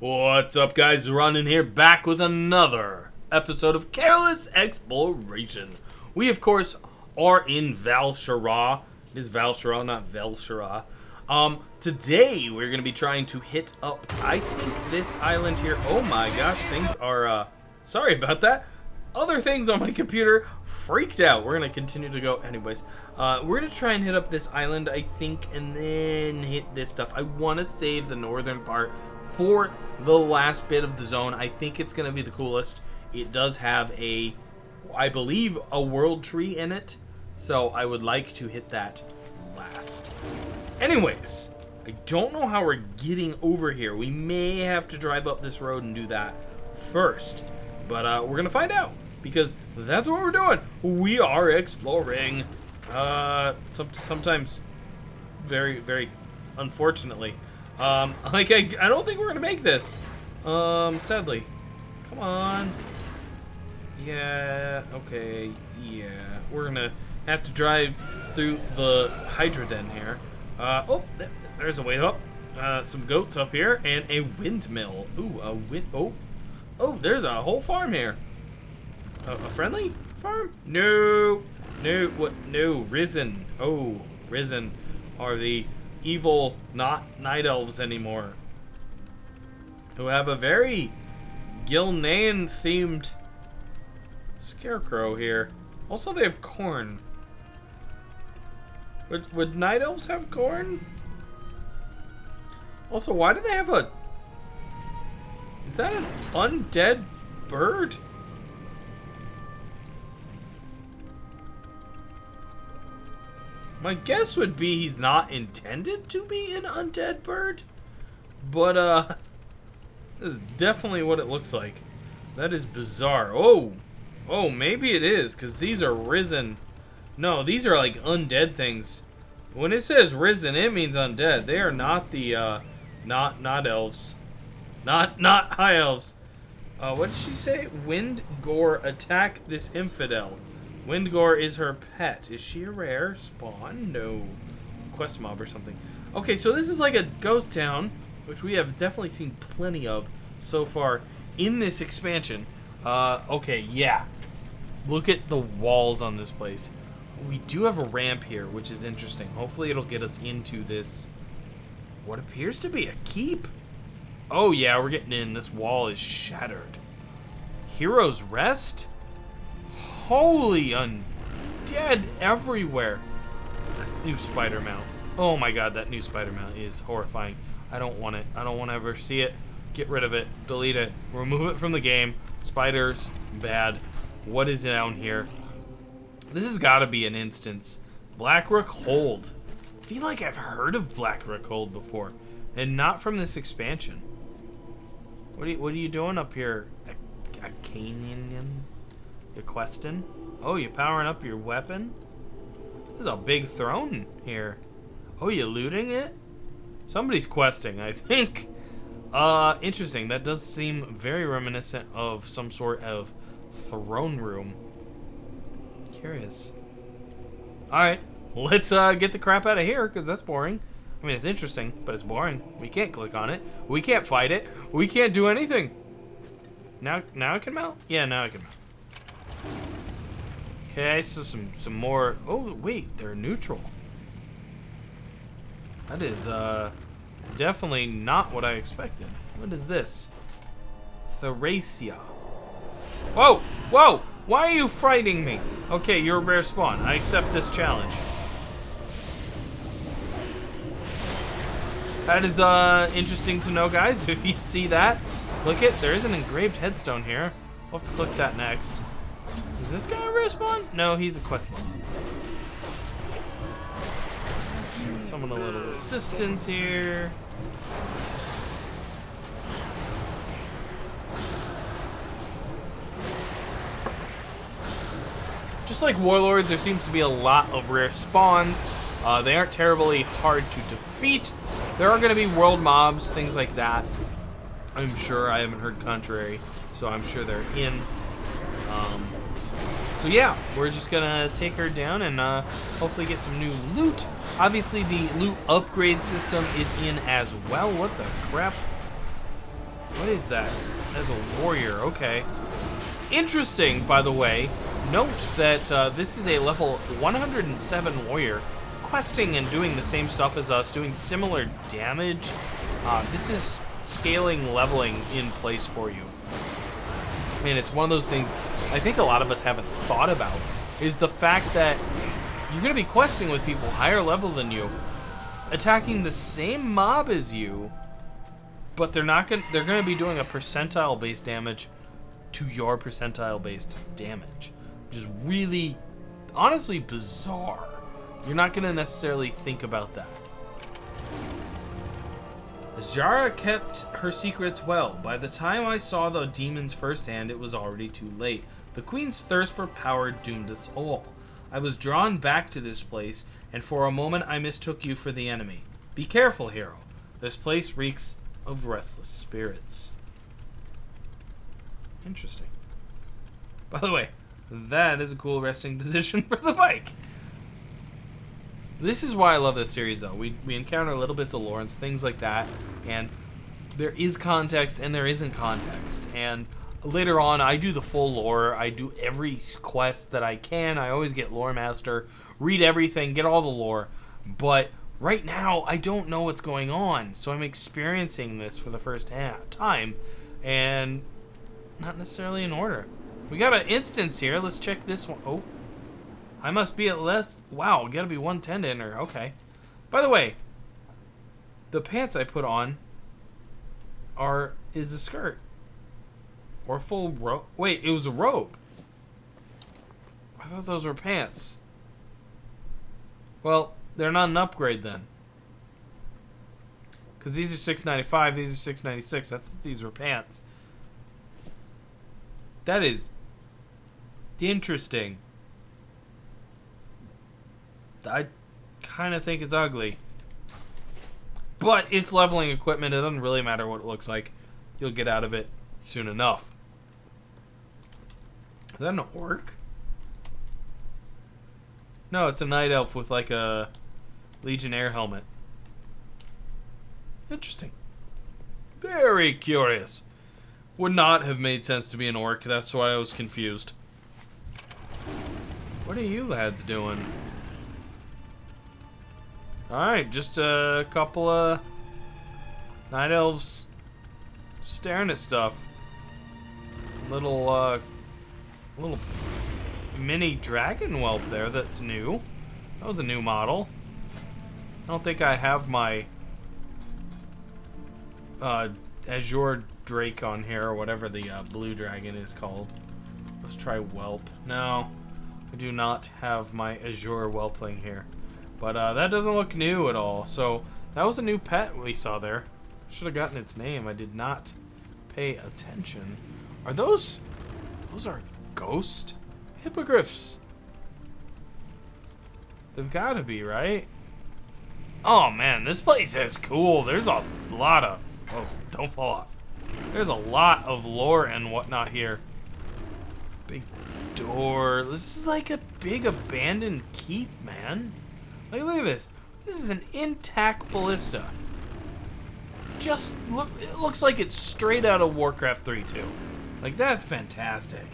What's up, guys? Zoronden here, back with another episode of Careless Exploration. We, of course, are in val'sharah. It is val'sharah, not val'sharah. Today, we're going to be trying to hit up, I think, this island here. Oh my gosh, things are, sorry about that. Other things on my computer freaked out. We're going to continue to go anyways. We're going to try and hit up this island, I think, and then hit this stuff. I want to save the northern part for the last bit of the zone. I think it's going to be the coolest. It does have a, I believe, a world tree in it. So I would like to hit that last. Anyways, I don't know how we're getting over here. We may have to drive up this road and do that first. But we're going to find out, because that's what we're doing. We are exploring. Sometimes very, very unfortunately. I don't think we're going to make this. Sadly. Come on. Yeah, okay, yeah. We're going to have to drive through the Hydroden here. Oh, there's a way up. Some goats up here, and a windmill. Ooh, a wind... Oh, there's a whole farm here. A friendly farm? No. No, what? No, Risen. Oh, Risen are the evil, not night elves anymore, who have a very gul'dan themed scarecrow here. Also, they have corn. Would night elves have corn? Also, why do they have a... Is that an undead bird? My guess would be he's not intended to be an undead bird. But, this is definitely what it looks like. That is bizarre. Oh, maybe it is, because these are risen. No, these are like undead things. When it says risen, it means undead. They are not the, not elves. Not high elves. What did she say? Windgore, attack this infidel. Windgore is her pet. Is she a rare spawn? No. Quest mob or something. Okay, so this is like a ghost town, which we have definitely seen plenty of so far in this expansion. Okay, yeah. Look at the walls on this place. We do have a ramp here, which is interesting. Hopefully it'll get us into this, what appears to be a keep. Oh yeah, we're getting in. This wall is shattered. Heroes Rest? Holy undead everywhere. New spider mount. Oh my god, that new spider mount is horrifying. I don't want it. I don't want to ever see it. Get rid of it. Delete it. Remove it from the game. Spiders, bad. What is down here? This has got to be an instance. Black Rook Hold. I feel like I've heard of Black Rook Hold before, and not from this expansion. What are you doing up here, a Canyon? You questing? Oh, you powering up your weapon? There's a big throne here. Oh, you looting it? Somebody's questing, I think. Interesting. That does seem very reminiscent of some sort of throne room. Curious. Alright, let's get the crap out of here, because that's boring. I mean, it's interesting, but it's boring. We can't click on it. We can't fight it. We can't do anything. Now it can mount? Yeah, now it can mount. Okay, so some more. Oh, wait, they're neutral. That is definitely not what I expected. What is this? Thracia. Whoa! Whoa! Why are you frightening me? Okay, you're a rare spawn. I accept this challenge. That is interesting to know, guys. If you see that, look it. There is an engraved headstone here. We'll have to click that next. Is this guy a rare spawn? No, he's a quest mob. Summon a little assistance here. Just like Warlords, there seems to be a lot of rare spawns. They aren't terribly hard to defeat. There are going to be world mobs, things like that. I'm sure. I haven't heard contrary, so I'm sure they're in. So yeah, we're just going to take her down and hopefully get some new loot. Obviously, the loot upgrade system is in as well. What the crap? What is that? That's a warrior. Okay. Interesting, by the way. Note that this is a level 107 warrior, questing and doing the same stuff as us, doing similar damage. This is scaling, leveling in place for you. And it's one of those things I think a lot of us haven't thought about, is the fact that you're going to be questing with people higher level than you, attacking the same mob as you, but they're going to be doing a percentile-based damage to your percentile-based damage, which is really, honestly, bizarre. You're not going to necessarily think about that. Val'sharah kept her secrets well. By the time I saw the demons firsthand, it was already too late. The Queen's thirst for power doomed us all. I was drawn back to this place, and for a moment I mistook you for the enemy. Be careful, hero. This place reeks of restless spirits. Interesting. By the way, that is a cool resting position for the bike. This is why I love this series, though. We encounter little bits of lore and things like that, and there is context and there isn't context. And later on, I do the full lore. I do every quest that I can. I always get Lore Master, read everything, get all the lore. But right now, I don't know what's going on, so I'm experiencing this for the first time, and not necessarily in order. We got an instance here. Let's check this one. Oh. I must be at less... Wow, gotta be 110 to enter. Okay. By the way, the pants I put on is a skirt. Or full robe. Wait, it was a robe. I thought those were pants. Well, they're not an upgrade then. Because these are $6.95, these are $6.96. I thought these were pants. That is interesting. I kind of think it's ugly. But it's leveling equipment. It doesn't really matter what it looks like. You'll get out of it soon enough. Is that an orc? No, it's a night elf with like a Legionnaire helmet. Interesting. Very curious. Would not have made sense to be an orc. That's why I was confused. What are you lads doing? Alright, just a couple of night elves staring at stuff. Little mini dragon whelp there that's new. That was a new model. I don't think I have my Azure Drake on here, or whatever the blue dragon is called. Let's try whelp. No, I do not have my Azure whelpling here. But that doesn't look new at all. So that was a new pet we saw there. Should have gotten its name. I did not pay attention. Are those are ghost hippogriffs? They've got to be, right? Oh man, this place is cool. There's a lot of... Oh, don't fall off. There's a lot of lore and whatnot here. Big door. This is like a big abandoned keep, man. Like, look at this. This is an intact ballista. Just look, it looks like it's straight out of Warcraft 3.2. Like, that's fantastic.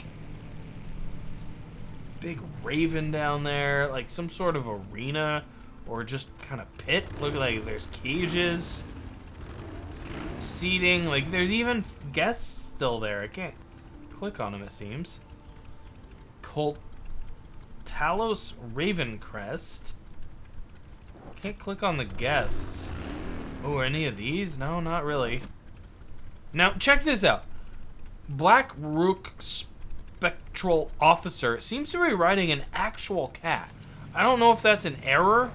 Big raven down there, like some sort of arena or just kind of pit. Look, like there's cages, seating, like there's even guests still there. I can't click on them, it seems. Cult Talos Ravencrest. Can't click on the guests. Oh, any of these? No, not really. Now, check this out. Black Rook Spectral Officer seems to be riding an actual cat. I don't know if that's an error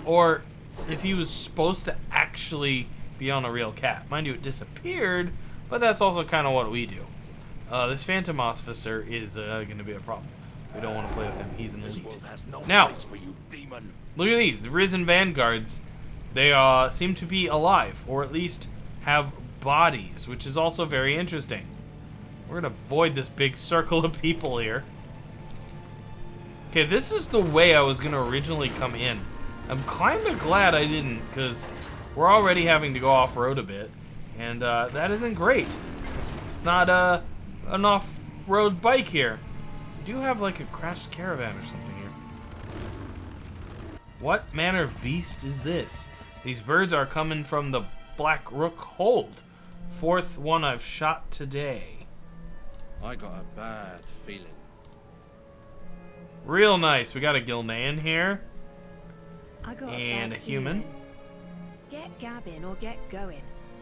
or if he was supposed to actually be on a real cat. Mind you, it disappeared, but that's also kind of what we do. This Phantom Officer is going to be a problem. We don't want to play with him. He's an elite. Now, look at these. The Risen Vanguards. They seem to be alive, or at least have bodies, which is also very interesting. We're going to avoid this big circle of people here. Okay, this is the way I was going to originally come in. I'm kind of glad I didn't, because we're already having to go off-road a bit. And that isn't great. It's not an off-road bike here. I do have like a crashed caravan or something here. What manner of beast is this? These birds are coming from the Black Rook hold. Fourth one I've shot today. I got a bad feeling. Real nice. We got a gul'dan here. I got And a bad human. feeling. Get gabbing or get going.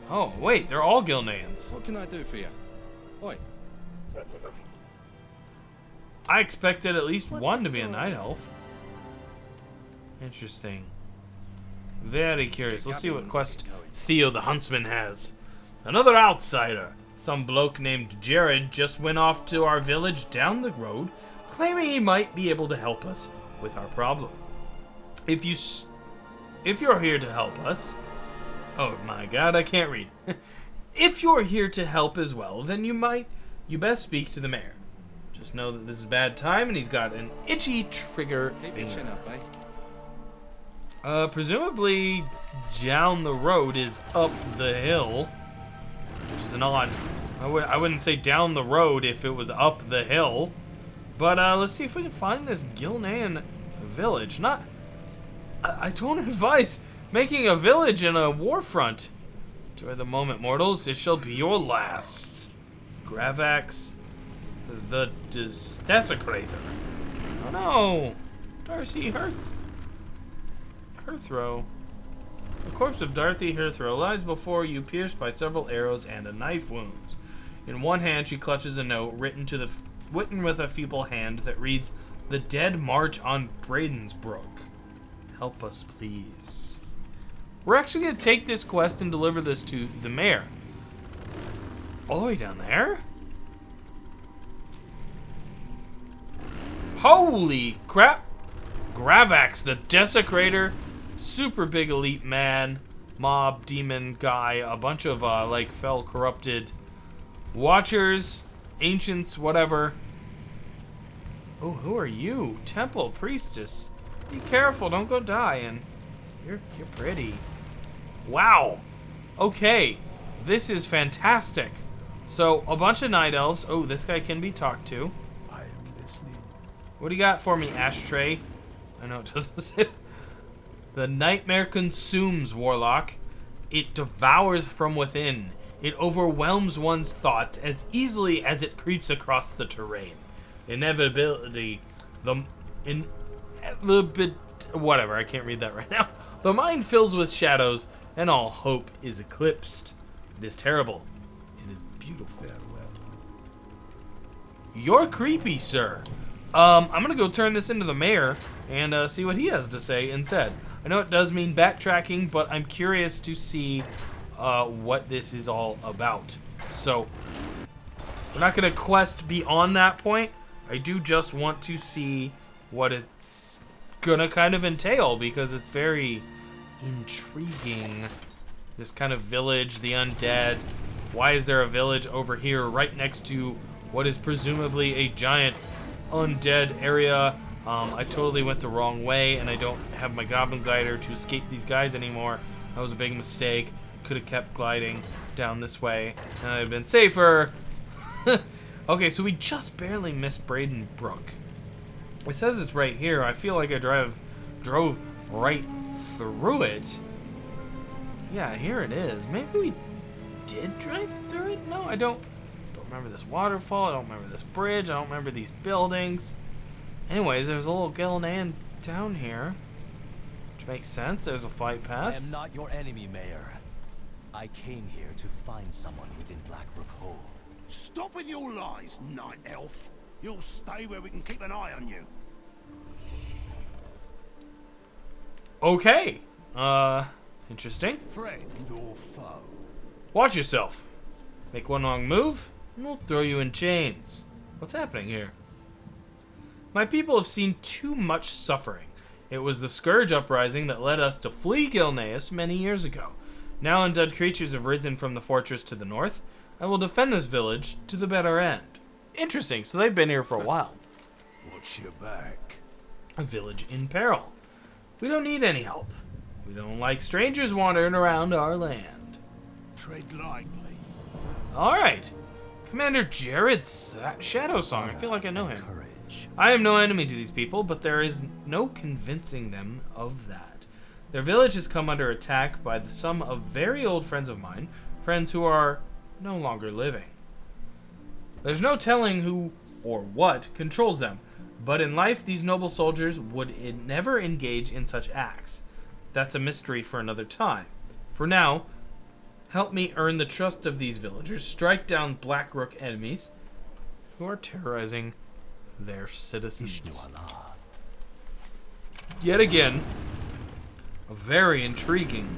Oh, wait. They're all gul'dans. What can I do for you? Oi. I expected at least What's one the to be a story? night elf. Interesting. Very curious. Let's see what quest Theo the Huntsman has. Another outsider. Some bloke named Jared just went off to our village down the road, claiming he might be able to help us with our problem. If you're here to help us... Oh my god, I can't read. If you're here to help as well, then you best speak to the mayor. Just know that this is bad time and he's got an itchy trigger Keep your finger. chin up, eh? Presumably down the road is up the hill, which is an odd... I wouldn't say down the road if it was up the hill. But let's see if we can find this gul'dan village. I don't advise making a village in a war front. Enjoy the moment, mortals. It shall be your last. Gravax the Desecrator. Oh no! Darcy Hearthrow. The corpse of Dorothy Hearthrow lies before you, pierced by several arrows and a knife wound. In one hand, she clutches a note written with a feeble hand that reads, "The dead march on Bradensbrook. Help us, please." We're actually going to take this quest and deliver this to the mayor. All the way down there? Holy crap! Gravax, the Desecrator, super big elite man, mob, demon guy, a bunch of like fell corrupted watchers, ancients, whatever. Oh, who are you? Temple priestess. Be careful, don't go dying. You're pretty. Wow. Okay, this is fantastic. So a bunch of night elves. Oh, this guy can be talked to. I am listening. What do you got for me, Ashtray? I know it doesn't say. The nightmare consumes, Warlock. It devours from within. It overwhelms one's thoughts as easily as it creeps across the terrain. Whatever, I can't read that right now. The mind fills with shadows, and all hope is eclipsed. It is terrible. It is beautiful. Farewell. You're creepy, sir. I'm gonna go turn this into the mayor and see what he has to say instead. I know it does mean backtracking, but I'm curious to see what this is all about. So, we're not gonna quest beyond that point. I do just want to see what it's gonna kind of entail, because it's very intriguing. This kind of village, the undead. Why is there a village over here right next to what is presumably a giant undead area? I totally went the wrong way, and I don't have my goblin glider to escape these guys anymore. That was a big mistake. Could have kept gliding down this way, and I'd have been safer. Okay, so we just barely missed Bradensbrook. It says it's right here. I feel like I drove right through it. Yeah, here it is. Maybe we did drive through it? No, I don't remember this waterfall. I don't remember this bridge. I don't remember these buildings. Anyways, there's a little gul'dan down here, which makes sense. There's a flight path. I am not your enemy, Mayor. I came here to find someone within Black Rook Hole. Stop with your lies, night elf. You'll stay where we can keep an eye on you. Okay. Interesting. Friend or foe? Watch yourself. Make one wrong move, and we'll throw you in chains. What's happening here? My people have seen too much suffering. It was the Scourge Uprising that led us to flee Gilneas many years ago. Now undead creatures have risen from the fortress to the north. I will defend this village to the better end. Interesting, so they've been here for a while. Watch your back. A village in peril. We don't need any help. We don't like strangers wandering around our land. tread lightly. Alright. Commander Jared's Shadow Song. I feel like I know him. Courage. I am no enemy to these people, but there is no convincing them of that. Their village has come under attack by some of very old friends of mine, friends who are no longer living. There's no telling who or what controls them, but in life these noble soldiers would never engage in such acts. That's a mystery for another time. For now, help me earn the trust of these villagers, strike down Black Rook enemies who are terrorizing their citizens. Ishnu Allah. Yet again, a very intriguing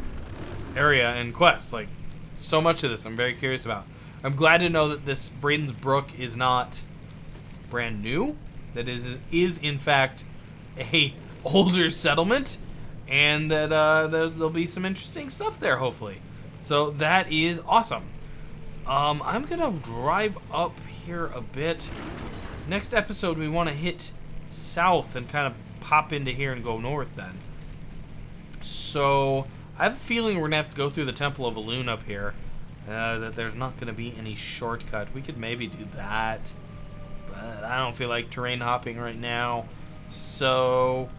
area and quest. Like, so much of this I'm very curious about. I'm glad to know that this Brayden's Brook is not brand new. That is in fact a older settlement, and that there'll be some interesting stuff there, hopefully. So that is awesome. I'm gonna drive up here a bit. Next episode, we want to hit south and kind of pop into here and go north then. So I have a feeling we're gonna have to go through the Temple of Elune up here. That there's not gonna be any shortcut. We could maybe do that, but I don't feel like terrain hopping right now. So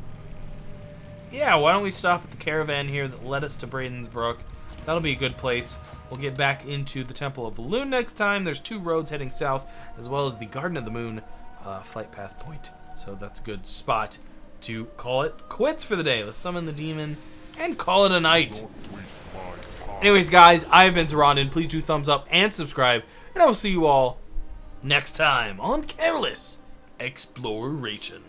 yeah, why don't we stop at the caravan here that led us to Brayden's Brook? That'll be a good place. We'll get back into the Temple of Elune next time. There's 2 roads heading south, as well as the Garden of the Moon flight path point. So that's a good spot to call it quits for the day. Let's summon the demon and call it a night. Anyways, guys, I've been Zoronden. Please do thumbs up and subscribe, and I will see you all next time on Careless Exploration.